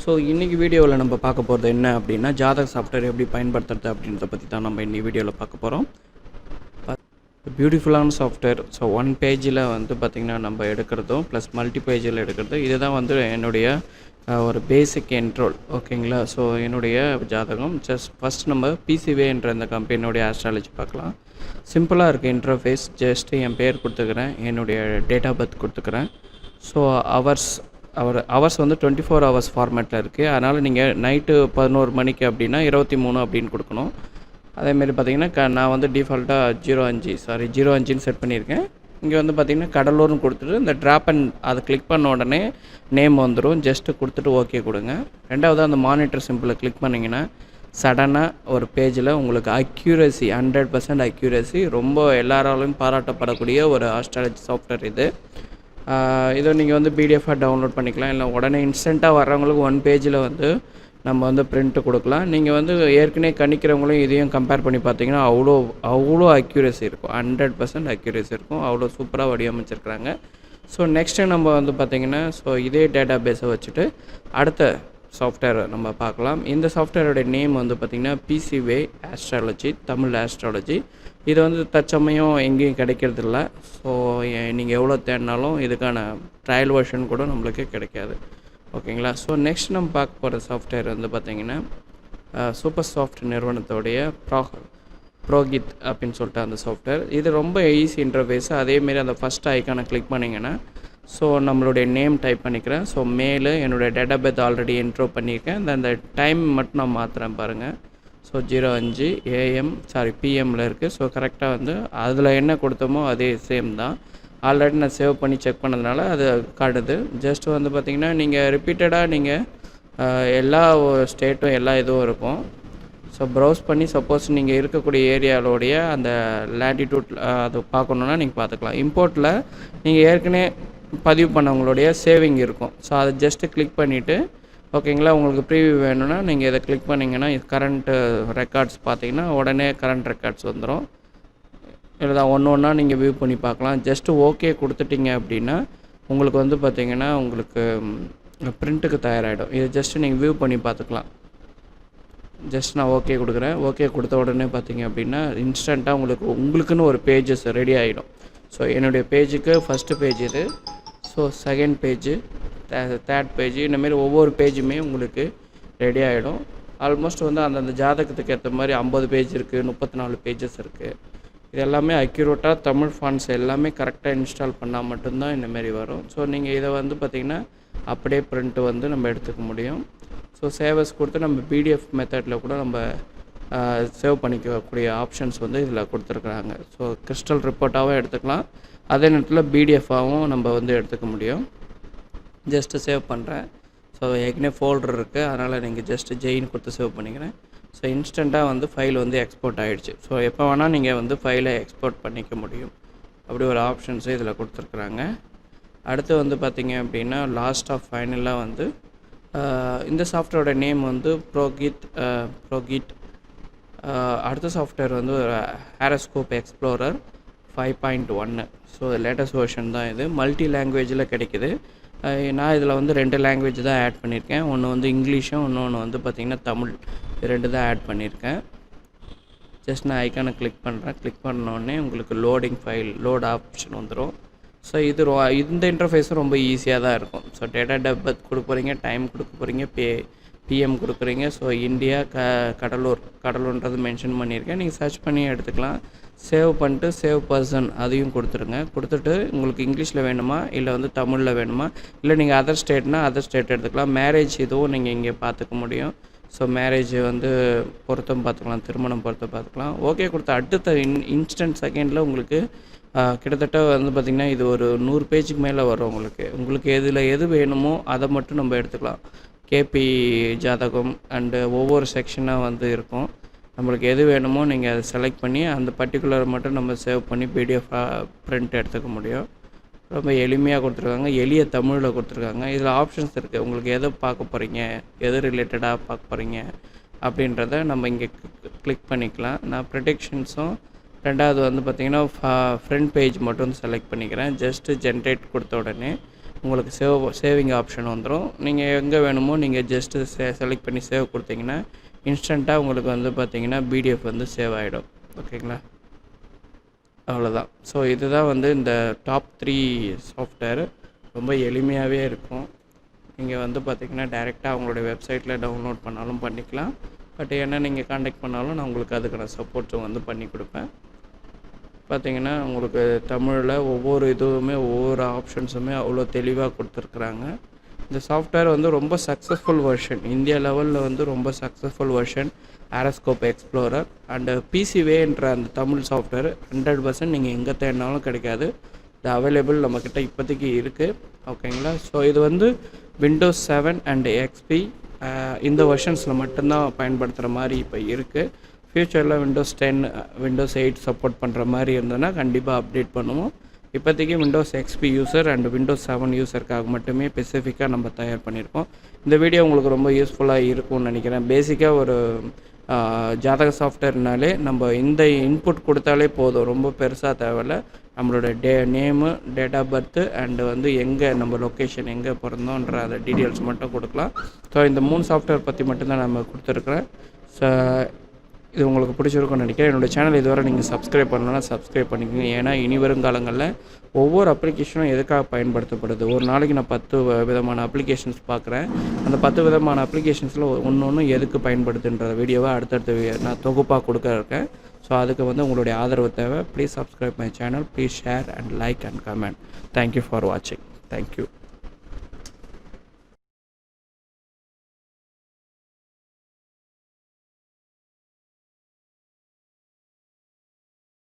So இன்றைக்கி வீடியோவில் நம்ம பார்க்க போகிறது என்ன அப்படின்னா, ஜாதக சாஃப்ட்வேர் எப்படி பயன்படுத்துறது அப்படின்றத பற்றி தான் நம்ம இன்னைக்கு வீடியோவில் பார்க்க போகிறோம். பியூட்டிஃபுல்லான சாஃப்ட்வேர். ஸோ ஒன் பேஜில் வந்து பார்த்திங்கன்னா நம்ம எடுக்கிறதும் ப்ளஸ் மல்டி பேஜில் எடுக்கிறது, இதுதான் வந்து என்னுடைய ஒரு பேசிக் என்ட்ரோல். ஓகேங்களா? ஸோ என்னுடைய ஜாதகம் ஃபஸ்ட் நம்ம பிசிவேன்ற இந்த கம்பெனியோடைய ஆஸ்ட்ராலஜி பார்க்கலாம். சிம்பிளாக இருக்குது இன்டர்ஃபேஸ். ஜஸ்ட்டு என் பேர் கொடுத்துக்கிறேன், என்னுடைய டேட் ஆஃப் பர்த் கொடுத்துக்கிறேன். ஸோ ஹவர்ஸ் வந்து 24 ஹவர்ஸ் ஃபார்மேட்டில் இருக்குது. அதனால் நீங்கள் நைட்டு 11 மணிக்கு அப்படின்னா 23 அப்படின்னு கொடுக்கணும். அதேமாரி பார்த்திங்கன்னா நான் வந்து டிஃபால்ட்டாக 05ன்னு செட் பண்ணியிருக்கேன். இங்கே வந்து பார்த்திங்கன்னா கடலூர்னு கொடுத்துட்டு இந்த ட்ராப் அண்ட் அதை கிளிக் பண்ண உடனே நேம் வந்துடும். ஜஸ்ட்டு கொடுத்துட்டு ஓகே கொடுங்க. ரெண்டாவது அந்த மானிட்டர் சிம்பிளை கிளிக் பண்ணிங்கன்னா சடனாக ஒரு பேஜில் உங்களுக்கு அக்யூரசி 100% அக்யூரசி, ரொம்ப எல்லாராலையும் பாராட்டப்படக்கூடிய ஒரு ஆஸ்ட்ராலஜி சாஃப்ட்வேர் இது. இதை நீங்கள் வந்து பிடிஎஃபாக டவுன்லோட் பண்ணிக்கலாம், இல்லை உடனே இன்ஸ்டண்ட்டாக வர்றவங்களுக்கு ஒன் பேஜில் வந்து நம்ம வந்து பிரிண்ட்டு கொடுக்கலாம். நீங்கள் வந்து ஏற்கனவே கணிக்கிறவங்களையும் இதையும் கம்பேர் பண்ணி பார்த்தீங்கன்னா அவ்வளோ அக்யூரசி இருக்கும், 100% அக்யூரசி இருக்கும். அவ்வளோ சூப்பராக வடிவமைச்சிருக்கிறாங்க. ஸோ நெக்ஸ்ட்டு நம்ம வந்து பார்த்திங்கன்னா இதே டேட்டா பேஸை வச்சுட்டு அடுத்த சாஃப்ட்வேர் நம்ம பார்க்கலாம். இந்த சாஃப்ட்வேரோடைய நேம் வந்து பார்த்திங்கன்னா பிசிவே ஆஸ்ட்ராலஜி, தமிழ் ஆஸ்ட்ராலஜி. இது வந்து தற்சமயம் எங்கேயும் கிடைக்கிறதில்ல. ஸோ நீங்கள் எவ்வளோ தேடினாலும் இதுக்கான ட்ரையல் வெர்ஷன் கூட நம்மளுக்கு கிடைக்காது. ஓகேங்களா? ஸோ நெக்ஸ்ட் நம்ம பார்க்க போகிற சாஃப்ட்வேர் வந்து பார்த்திங்கன்னா சூப்பர் சாஃப்ட் நிறுவனத்தோடைய ப்ரோகித் அப்படின்னு சொல்லிட்டு அந்த சாஃப்ட்வேர். இது ரொம்ப ஈஸி இன்டர்ஃபேஸ். அதேமாரி அந்த ஃபஸ்ட் ஐக்கானை கிளிக் பண்ணிங்கன்னா நம்மளுடைய நேம் டைப் பண்ணிக்கிறேன். மேலு என்னுடைய டேட்டா பேத் ஆல்ரெடி என்ட்ரோ பண்ணியிருக்கேன். அந்த டைம் மட்டும் நான் மாற்றுறேன் பாருங்கள். 05 AM பிஎம்மில் இருக்குது. கரெக்டாக வந்து அதில் என்ன கொடுத்தோமோ அதே சேம் தான். ஆல்ரெடி நான் சேவ் பண்ணி செக் பண்ணதுனால அது காட்டுது. ஜஸ்ட் வந்து பார்த்திங்கன்னா நீங்கள் ரிப்பீட்டடாக நீங்கள் எல்லா ஸ்டேட்டும் எல்லா இதுவும் இருக்கும். ப்ரௌஸ் பண்ணி சப்போஸ் நீங்கள் இருக்கக்கூடிய ஏரியாவோடைய அந்த லேட்டிடியூட் அது பார்க்கணுன்னா நீங்கள் பார்த்துக்கலாம். இம்போர்ட்டில் நீங்கள் ஏற்கனவே பதிவு பண்ணவங்களுடைய சேவிங் இருக்கும். அதை ஜஸ்ட்டு கிளிக் பண்ணிவிட்டு ஓகேங்களா, உங்களுக்கு ப்ரீவியூ வேணும்னா நீங்கள் இதை கிளிக் பண்ணிங்கன்னா கரண்ட்டு ரெக்கார்ட்ஸ் பார்த்தீங்கன்னா உடனே கரண்ட் ரெக்கார்ட்ஸ் வந்துடும். இல்லை தான் ஒன்றா நீங்கள் வியூ பண்ணி பார்க்கலாம். ஜஸ்ட்டு ஓகே கொடுத்துட்டிங்க அப்படின்னா உங்களுக்கு வந்து பார்த்திங்கன்னா உங்களுக்கு ப்ரிண்ட்டுக்கு தயாராகிடும். இதை ஜஸ்ட்டு நீங்கள் வியூ பண்ணி பார்த்துக்கலாம். ஜஸ்ட் நான் ஓகே கொடுக்குறேன். ஓகே கொடுத்த உடனே பார்த்திங்க அப்படின்னா இன்ஸ்டண்ட்டாக உங்களுக்குன்னு ஒரு பேஜஸ் ரெடி ஆகிடும். என்னுடைய பேஜுக்கு ஃபஸ்ட்டு பேஜ் இது, செகண்ட் பேஜு, தேர்ட் பேஜ், இந்தமாரி ஒவ்வொரு பேஜுமே உங்களுக்கு ரெடி ஆகிடும். ஆல்மோஸ்ட் வந்து அந்தந்த ஜாதகத்துக்கு ஏற்ற மாதிரி 50 பேஜ் இருக்குது, 34 பேஜஸ் இருக்குது. இது எல்லாமே அக்யூரேட்டாக தமிழ் ஃபாண்ட்ஸ் எல்லாமே கரெக்டாக இன்ஸ்டால் பண்ணால் மட்டும்தான் இந்தமாரி வரும். நீங்கள் இதை வந்து பார்த்திங்கன்னா அப்படியே பிரிண்ட்டு வந்து நம்ம எடுத்துக்க முடியும். சேவஸ் கொடுத்து நம்ம பிடிஎஃப் மெத்தடில் கூட நம்ம சேவ் பண்ணிக்கக்கூடிய ஆப்ஷன்ஸ் வந்து இதில் கொடுத்துருக்குறாங்க. கிறிஸ்டல் ரிப்போர்ட்டாகவும் எடுத்துக்கலாம், அதே நேரத்தில் பிடிஎஃபாகவும் நம்ம வந்து எடுத்துக்க முடியும். ஜஸ்ட்டு சேவ் பண்ணுறேன். ஏற்கனவே ஃபோல்டர் இருக்குது, அதனால் நீங்கள் ஜஸ்ட்டு ஜெயின் கொடுத்து சேவ் பண்ணிக்கிறேன். இன்ஸ்டண்ட்டாக வந்து ஃபைல் வந்து எக்ஸ்போர்ட் ஆகிடுச்சு. எப்போ வேணால் நீங்கள் வந்து ஃபைலை எக்ஸ்போர்ட் பண்ணிக்க முடியும். அப்படி ஒரு ஆப்ஷன்ஸு இதில் கொடுத்துருக்குறாங்க. அடுத்து வந்து பார்த்திங்க அப்படின்னா லாஸ்ட் ஆஃப் ஃபைனலாக வந்து இந்த சாஃப்ட்வேரோட நேம் வந்து ப்ரோகிட். அடுத்த சாஃப்ட்வேர் வந்து ஹேரோஸ்கோப் எக்ஸ்ப்ளோரர் 5.1. லேட்டஸ்ட் வெர்ஷன் தான் இது. மல்டி லாங்குவேஜில் கிடைக்கிது. நான் இதில் வந்து 2 லாங்குவேஜ் தான் ஆட் பண்ணியிருக்கேன். ஒன்று வந்து இங்கிலீஷும், இன்னொன்று வந்து பார்த்திங்கன்னா தமிழ். 2 தான் ஆட் பண்ணியிருக்கேன். ஜஸ்ட் நான் ஐக்கானை கிளிக் பண்ணுறேன். கிளிக் பண்ணோடனே உங்களுக்கு லோட் ஆப்ஷன் வந்துடும். இந்த இன்டர்ஃபேஸும் ரொம்ப ஈஸியாக தான் இருக்கும். டேட்டா டெப்த் கொடுக்க போகிறீங்க, டைம் கொடுக்க போகிறீங்க, பிஎம் கொடுக்குறீங்க. இந்தியா கடலூர்ன்றது மென்ஷன் பண்ணியிருக்கேன். நீங்கள் சர்ச் பண்ணி எடுத்துக்கலாம். சேவ் பண்ணிட்டு சேவ் பர்சன் அதையும் கொடுத்துருங்க. கொடுத்துட்டு உங்களுக்கு இங்கிலீஷில் வேணுமா இல்லை வந்து தமிழில் வேணுமா, இல்லை நீங்கள் அதர் ஸ்டேட் எடுத்துக்கலாம். மேரேஜ் இதுவும் நீங்கள் இங்கே பார்த்துக்க முடியும். மேரேஜ் வந்து பொருத்தம் பார்த்துக்கலாம், திருமணம் பொருத்தம் பார்த்துக்கலாம். ஓகே கொடுத்த அடுத்த இன்ஸ்டன்ட் செகண்டில் உங்களுக்கு கிட்டத்தட்ட வந்து பார்த்திங்கன்னா இது ஒரு 100 பேஜுக்கு மேலே வரும். உங்களுக்கு எது வேணுமோ அதை மட்டும் நம்ம எடுத்துக்கலாம். கேபி ஜாதகம் அண்டு ஒவ்வொரு செக்ஷனாக வந்து இருக்கும். நம்மளுக்கு எது வேணுமோ நீங்கள் அதை செலக்ட் பண்ணி அந்த பர்டிகுலர் மட்டும் நம்ம சேவ் பண்ணி பிடிஎஃபாக பிரிண்ட் எடுத்துக்க முடியும். ரொம்ப எளிமையாக கொடுத்துருக்காங்க, எளிய தமிழில் கொடுத்துருக்காங்க. இதில் ஆப்ஷன்ஸ் இருக்குது. உங்களுக்கு எதை பார்க்க போகிறீங்க, எது ரிலேட்டடாக பார்க்க போகிறீங்க அப்படின்றத நம்ம இங்கே கிளிக் பண்ணிக்கலாம். நான் ப்ரெடிக்ஷன்ஸும் ரெண்டாவது வந்து பார்த்திங்கன்னா ஃப்ரண்ட் பேஜ் மட்டும் செலக்ட் பண்ணிக்கிறேன். ஜஸ்ட்டு ஜென்ரேட் கொடுத்த உடனே உங்களுக்கு சேவிங் ஆப்ஷன் வந்துடும். நீங்கள் எங்கே வேணுமோ நீங்கள் ஜஸ்ட்டு செலக்ட் பண்ணி சேவ் கொடுத்தீங்கன்னா இன்ஸ்டண்ட்டாக உங்களுக்கு வந்து பார்த்திங்கன்னா பிடிஎஃப் வந்து சேவ் ஆகிடும். ஓகேங்களா, அவ்வளோதான். ஸோ இதுதான் வந்து இந்த டாப் 3 சாஃப்ட்வேர். ரொம்ப எளிமையாகவே இருக்கும். நீங்கள் வந்து பார்த்திங்கன்னா டைரெக்டாக அவங்களுடைய வெப்சைட்டில் டவுன்லோட் பண்ணாலும் பண்ணிக்கலாம். பட் என்ன நீங்கள் காண்டாக்ட் பண்ணாலும் நான் உங்களுக்கு அதுக்கான சப்போர்ட்டும் வந்து பண்ணி கொடுப்பேன். பார்த்திங்கன்னா உங்களுக்கு தமிழில் ஒவ்வொரு இதுவுமே ஒவ்வொரு ஆப்ஷன்ஸுமே அவ்வளோ தெளிவாக கொடுத்துருக்குறாங்க. இந்த சாஃப்ட்வேர் வந்து ரொம்ப சக்ஸஸ்ஃபுல் வெர்ஷன், இந்தியா லெவலில் வந்து ரொம்ப successful version horoscope explorer and பிசிவேன்ற அந்த தமிழ் சாஃப்ட்வேர் 100% நீங்கள் எங்கே தேடினாலும் கிடைக்காது. இது அவைலபிள் நம்மக்கிட்ட இப்போதைக்கு இருக்குது. ஓகேங்களா, ஸோ இது வந்து விண்டோஸ் 7 அண்ட் எக்ஸ்பி இந்த வெர்ஷன்ஸில் மட்டும்தான் பயன்படுத்துகிற மாதிரி இப்போ இருக்குது. ஃப்யூச்சரில் விண்டோஸ் 10 விண்டோஸ் 8 சப்போர்ட் பண்ணுற மாதிரி இருந்ததுன்னா கண்டிப்பாக அப்டேட் பண்ணுவோம். இப்போதைக்கு Windows XP user and Windows 7 யூசருக்காக மட்டுமே ஸ்பெசிஃபிக்காக நம்ம தயார் பண்ணியிருக்கோம். இந்த வீடியோ உங்களுக்கு ரொம்ப யூஸ்ஃபுல்லாக இருக்கும்னு நினைக்கிறேன். பேசிக்காக ஒரு ஜாதக சாஃப்ட்வேர்னாலே நம்ம இந்த இன்புட் கொடுத்தாலே போதும், ரொம்ப பெருசாக தேவையில்லை. நம்மளோட name, date of birth and வந்து எங்கே நம்ம லொக்கேஷன் எங்கே பிறந்தோன்ற அந்த டீட்டெயில்ஸ் மட்டும் கொடுக்கலாம். ஸோ இந்த 3 சாஃப்ட்வேர் பற்றி மட்டும்தான் நம்ம கொடுத்துருக்குறேன். ஸோ இது உங்களுக்கு பிடிச்சிருக்கும்னு நினைக்கிறேன். என்னோடய சேனல் இதுவரை நீங்கள் சப்ஸ்கிரைப் பண்ணலன்னா சப்ஸ்கிரைப் பண்ணிக்கோங்க. ஏன்னா இனி வரும் காலங்களில் ஒவ்வொரு அப்ளிகேஷனும் எதுக்காக பயன்படுத்தப்படுது, ஒரு நாளைக்கு நான் 10 விதமான அப்ளிகேஷன்ஸ் பார்க்குறேன். அந்த 10 விதமான அப்ளிகேஷன்ஸில் ஒன்று எதுக்கு பயன்படுதுன்ற வீடியோவை அடுத்தடுத்து நான் தொகுப்பாக கொடுக்க இருக்கேன். ஸோ அதுக்கு வந்து உங்களுடைய ஆதரவு தேவை. Please subscribe my channel, please share and like and comment. Thank you for வாட்சிங். தேங்க்யூ.